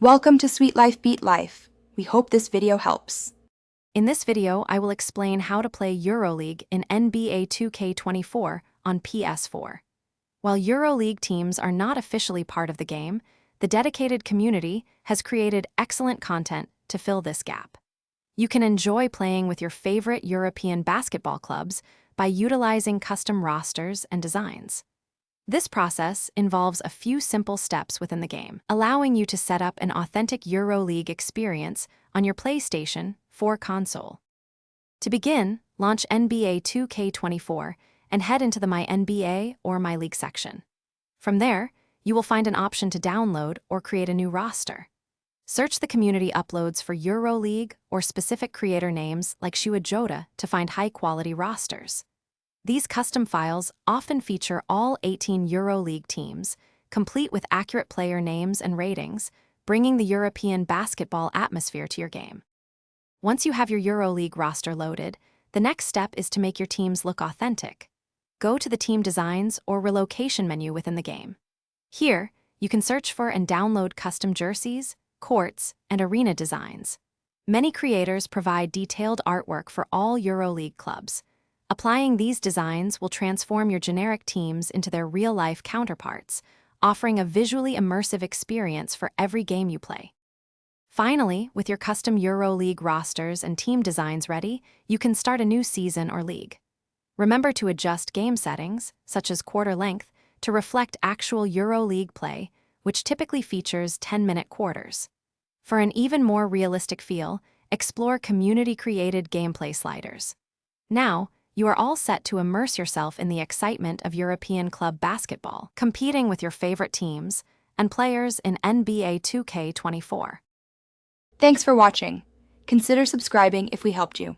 Welcome to Sweet Life Beat Life. We hope this video helps. In this video, I will explain how to play Euroleague in NBA 2K24 on PS4. While Euroleague teams are not officially part of the game, the dedicated community has created excellent content to fill this gap. You can enjoy playing with your favorite European basketball clubs by utilizing custom rosters and designs. This process involves a few simple steps within the game, allowing you to set up an authentic Euroleague experience on your PlayStation 4 console. To begin, launch NBA 2K24 and head into the My NBA or My League section. From there, you will find an option to download or create a new roster. Search the community uploads for Euroleague or specific creator names like Shua Jota to find high-quality rosters. These custom files often feature all 18 Euroleague teams, complete with accurate player names and ratings, bringing the European basketball atmosphere to your game. Once you have your Euroleague roster loaded, the next step is to make your teams look authentic. Go to the Team Designs or Relocation menu within the game. Here, you can search for and download custom jerseys, courts, and arena designs. Many creators provide detailed artwork for all Euroleague clubs. Applying these designs will transform your generic teams into their real-life counterparts, offering a visually immersive experience for every game you play. Finally, with your custom Euroleague rosters and team designs ready, you can start a new season or league. Remember to adjust game settings, such as quarter length, to reflect actual Euroleague play, which typically features 10-minute quarters. For an even more realistic feel, explore community-created gameplay sliders. Now, you are all set to immerse yourself in the excitement of European club basketball, competing with your favorite teams and players in NBA 2K24. Thanks for watching. Consider subscribing if we helped you.